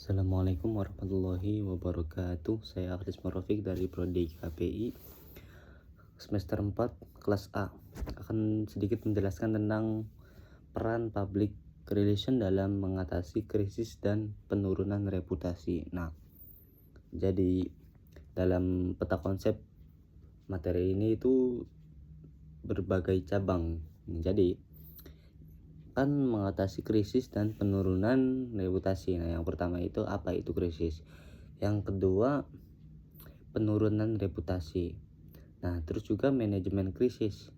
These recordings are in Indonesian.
Assalamualaikum warahmatullahi wabarakatuh. Saya Akhlis Marofik dari Prodi KPI semester 4 kelas A. Akan sedikit menjelaskan tentang peran public relation dalam mengatasi krisis dan penurunan reputasi. Jadi dalam peta konsep materi ini itu berbagai cabang. Jadi kan mengatasi krisis dan penurunan reputasi. Yang pertama itu apa itu krisis? Yang kedua penurunan reputasi. Terus juga manajemen krisis.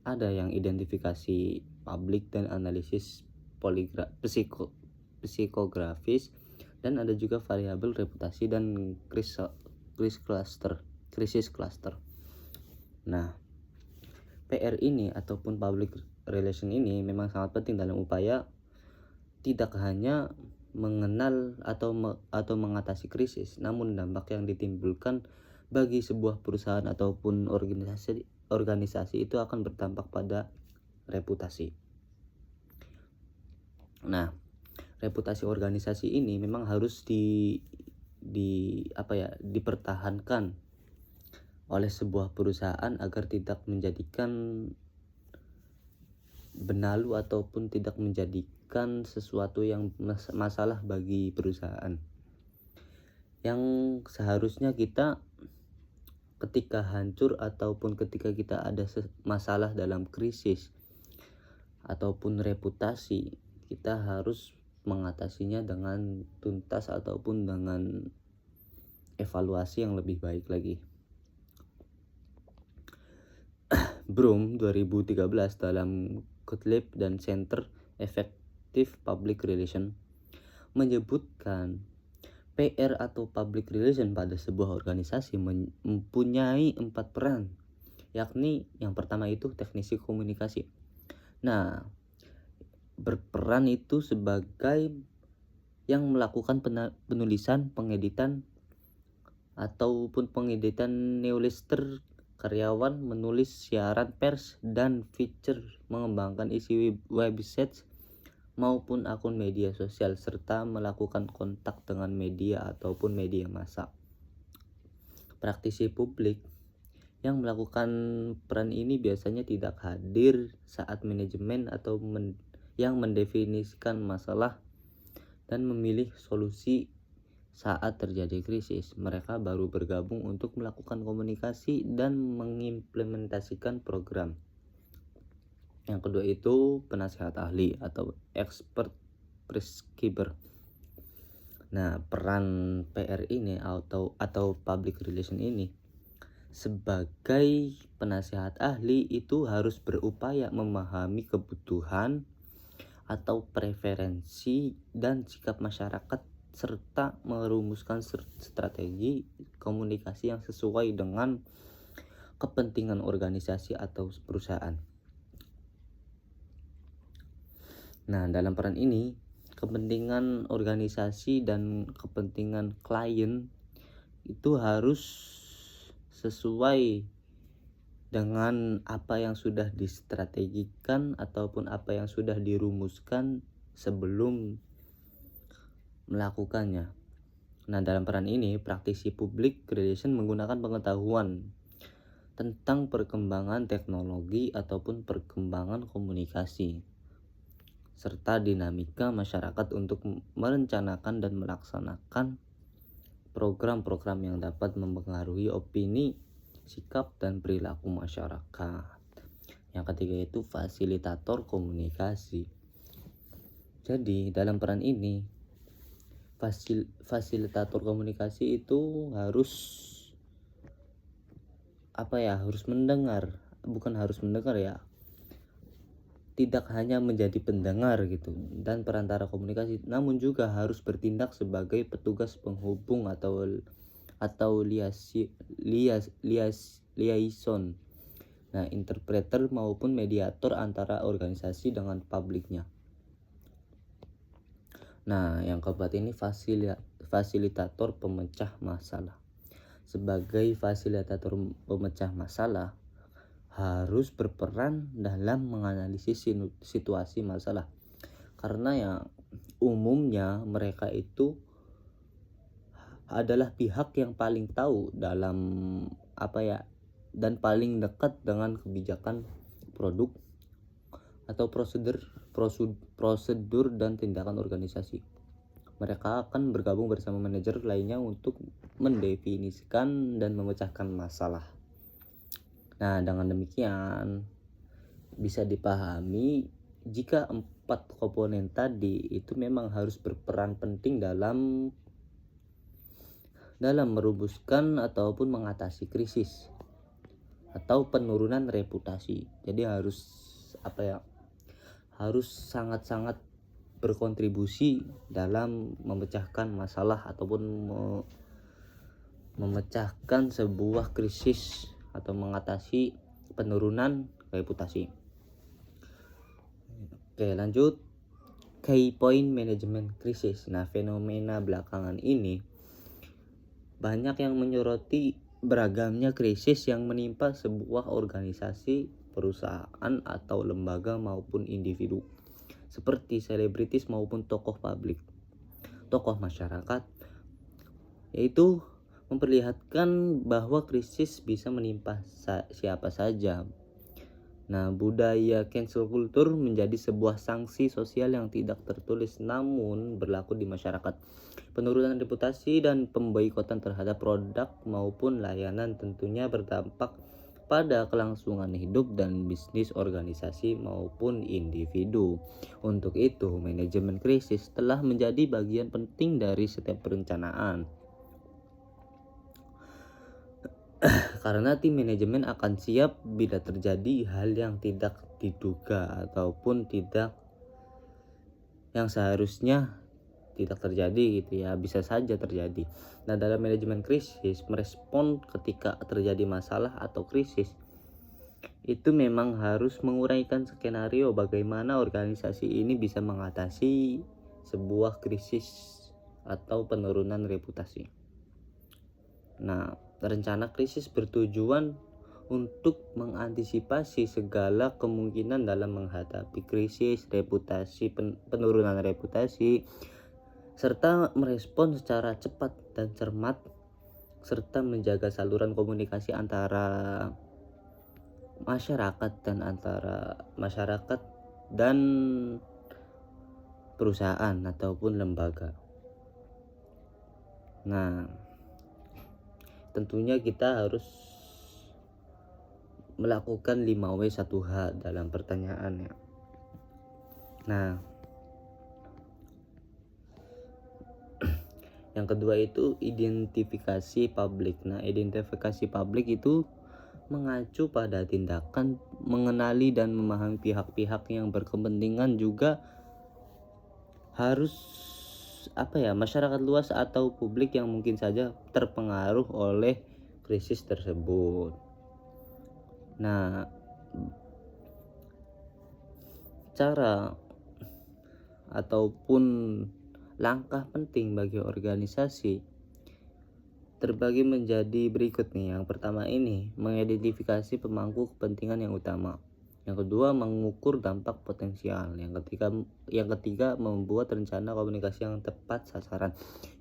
Ada yang identifikasi publik dan analisis psikografis, dan ada juga variabel reputasi dan krisis cluster. PR ini ataupun public relation ini memang sangat penting dalam upaya tidak hanya mengenal atau mengatasi krisis, namun dampak yang ditimbulkan bagi sebuah perusahaan ataupun organisasi itu akan berdampak pada reputasi. Reputasi organisasi ini memang harus dipertahankan oleh sebuah perusahaan agar tidak menjadikan benalu ataupun tidak menjadikan sesuatu yang masalah bagi perusahaan. Yang seharusnya kita ketika hancur ataupun ketika kita ada masalah dalam krisis ataupun reputasi, kita harus mengatasinya dengan tuntas ataupun dengan evaluasi yang lebih baik lagi. Broom 2013 dalam Gottlieb dan Center Effective Public Relation menyebutkan PR atau public relation pada sebuah organisasi mempunyai 4 peran, yakni yang pertama itu teknisi komunikasi. Berperan itu sebagai yang melakukan penulisan, pengeditan ataupun pengeditan newsletter, karyawan menulis siaran pers dan feature, mengembangkan isi website maupun akun media sosial, serta melakukan kontak dengan media ataupun media massa. Praktisi publik yang melakukan peran ini biasanya tidak hadir saat manajemen atau yang mendefinisikan masalah dan memilih solusi saat terjadi krisis. Mereka baru bergabung untuk melakukan komunikasi dan mengimplementasikan program. Yang kedua itu penasehat ahli atau expert prescriber. Peran PR ini atau public relation ini sebagai penasehat ahli itu harus berupaya memahami kebutuhan atau preferensi dan sikap masyarakat, serta merumuskan strategi komunikasi yang sesuai dengan kepentingan organisasi atau perusahaan. Dalam peran ini, kepentingan organisasi dan kepentingan klien itu harus sesuai dengan apa yang sudah distrategikan ataupun apa yang sudah dirumuskan sebelum melakukannya. Dalam peran ini, praktisi public relation menggunakan pengetahuan tentang perkembangan teknologi ataupun perkembangan komunikasi, serta dinamika masyarakat untuk merencanakan dan melaksanakan program-program yang dapat mempengaruhi opini, sikap, dan perilaku masyarakat. Yang ketiga itu fasilitator komunikasi. Jadi dalam peran ini, fasilitator komunikasi itu harus mendengar, tidak hanya menjadi pendengar gitu dan perantara komunikasi, namun juga harus bertindak sebagai petugas penghubung atau liaison, interpreter maupun mediator antara organisasi dengan publiknya. Yang keempat ini fasilitator pemecah masalah. Sebagai fasilitator pemecah masalah harus berperan dalam menganalisis situasi masalah, karena umumnya mereka itu adalah pihak yang paling tahu dalam dan paling dekat dengan kebijakan produk atau prosedur dan tindakan organisasi. Mereka akan bergabung bersama manajer lainnya untuk mendefinisikan dan memecahkan masalah. Nah, dengan demikian bisa dipahami jika 4 komponen tadi itu memang harus berperan penting dalam merumuskan ataupun mengatasi krisis atau penurunan reputasi. Jadi harus sangat-sangat berkontribusi dalam memecahkan masalah ataupun memecahkan sebuah krisis atau mengatasi penurunan reputasi. Oke, lanjut. Key point manajemen krisis. Nah, fenomena belakangan ini banyak yang menyoroti beragamnya krisis yang menimpa sebuah organisasi, perusahaan atau lembaga maupun individu, seperti selebritis maupun tokoh masyarakat, yaitu memperlihatkan bahwa krisis bisa menimpa siapa saja. Nah, budaya cancel culture menjadi sebuah sanksi sosial yang tidak tertulis namun berlaku di masyarakat. Penurunan reputasi dan pemboikotan terhadap produk maupun layanan tentunya berdampak pada kelangsungan hidup dan bisnis organisasi maupun individu. Untuk itu, manajemen krisis telah menjadi bagian penting dari setiap perencanaan. Karena tim manajemen akan siap bila terjadi hal yang tidak diduga ataupun yang seharusnya tidak terjadi gitu ya, bisa saja terjadi. Nah, dalam manajemen krisis, merespon ketika terjadi masalah atau krisis itu memang harus menguraikan skenario bagaimana organisasi ini bisa mengatasi sebuah krisis atau penurunan reputasi. Nah, rencana krisis bertujuan untuk mengantisipasi segala kemungkinan dalam menghadapi krisis reputasi, penurunan reputasi, serta merespon secara cepat dan cermat, serta menjaga saluran komunikasi antara masyarakat dan perusahaan ataupun lembaga. Nah, tentunya kita harus melakukan 5W1H dalam pertanyaannya. Nah, yang kedua itu identifikasi publik. Nah, identifikasi publik itu mengacu pada tindakan mengenali dan memahami pihak-pihak yang berkepentingan, juga harus masyarakat luas atau publik yang mungkin saja terpengaruh oleh krisis tersebut. Nah, cara ataupun langkah penting bagi organisasi terbagi menjadi berikut nih. Yang pertama ini mengidentifikasi pemangku kepentingan yang utama. Yang kedua, mengukur dampak potensial. Yang ketiga membuat rencana komunikasi yang tepat sasaran.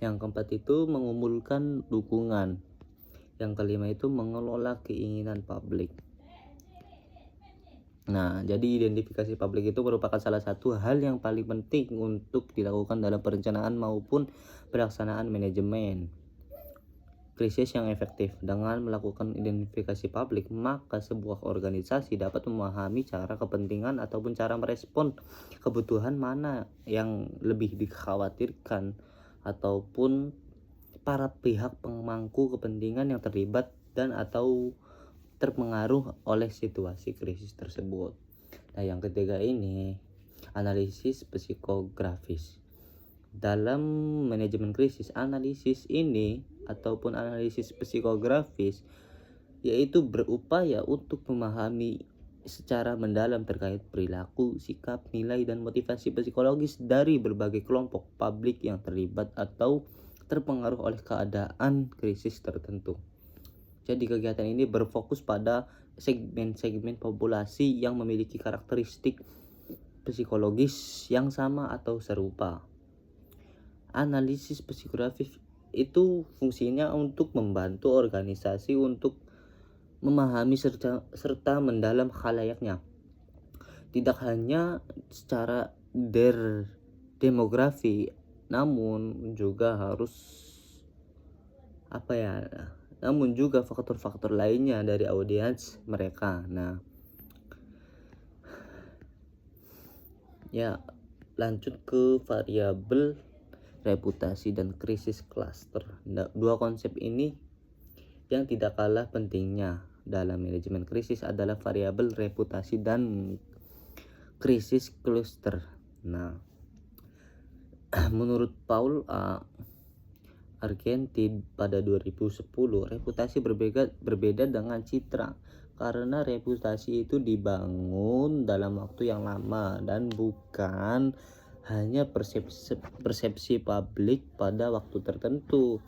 Yang keempat itu mengumpulkan dukungan. Yang kelima itu mengelola keinginan publik. Nah, jadi identifikasi publik itu merupakan salah satu hal yang paling penting untuk dilakukan dalam perencanaan maupun pelaksanaan manajemen krisis yang efektif. Dengan melakukan identifikasi publik, maka sebuah organisasi dapat memahami cara kepentingan ataupun cara merespon kebutuhan mana yang lebih dikhawatirkan ataupun para pihak pemangku kepentingan yang terlibat dan atau terpengaruh oleh situasi krisis tersebut. Nah, yang ketiga ini analisis psikografis. Dalam manajemen krisis, analisis ini ataupun analisis psikografis yaitu berupaya untuk memahami secara mendalam terkait perilaku, sikap, nilai, dan motivasi psikologis dari berbagai kelompok publik yang terlibat atau terpengaruh oleh keadaan krisis tertentu. Jadi kegiatan ini berfokus pada segmen-segmen populasi yang memiliki karakteristik psikologis yang sama atau serupa. Analisis itu fungsinya untuk membantu organisasi untuk memahami serta mendalam khalayaknya, tidak hanya secara demografi, namun juga namun juga faktor-faktor lainnya dari audiens mereka. Nah, ya, lanjut ke variabel reputasi dan krisis cluster. Dua konsep ini yang tidak kalah pentingnya dalam manajemen krisis adalah variabel reputasi dan krisis cluster. Nah, menurut Paul Argentine pada 2010, reputasi berbeda dengan citra, karena reputasi itu dibangun dalam waktu yang lama dan bukan hanya persepsi publik pada waktu tertentu.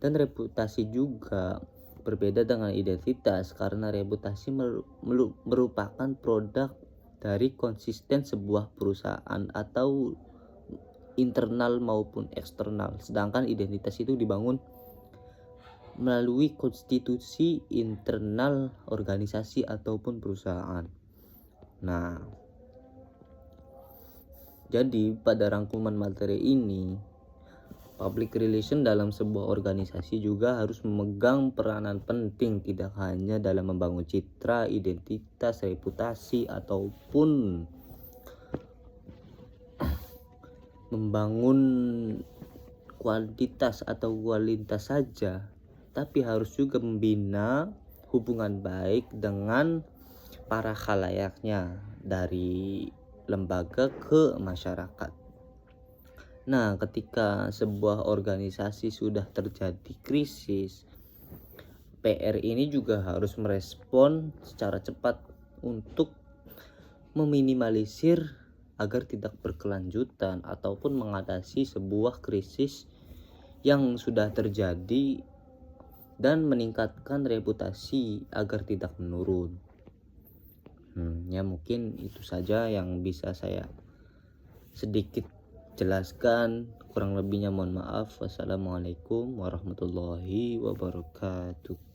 Dan reputasi juga berbeda dengan identitas, karena reputasi merupakan produk dari konsisten sebuah perusahaan atau internal maupun eksternal, sedangkan identitas itu dibangun melalui konstitusi internal organisasi ataupun perusahaan. Nah, jadi pada rangkuman materi ini, public relation dalam sebuah organisasi juga harus memegang peranan penting, tidak hanya dalam membangun citra, identitas, reputasi, ataupun membangun kuantitas atau kualitas saja, tapi harus juga membina hubungan baik dengan para khalayaknya, dari lembaga ke masyarakat. Nah, ketika sebuah organisasi sudah terjadi krisis, PR ini juga harus merespon secara cepat untuk meminimalisir agar tidak berkelanjutan ataupun mengatasi sebuah krisis yang sudah terjadi dan meningkatkan reputasi agar tidak menurun. Ya, mungkin itu saja yang bisa saya sedikit jelaskan. Kurang lebihnya mohon maaf. Wassalamualaikum warahmatullahi wabarakatuh.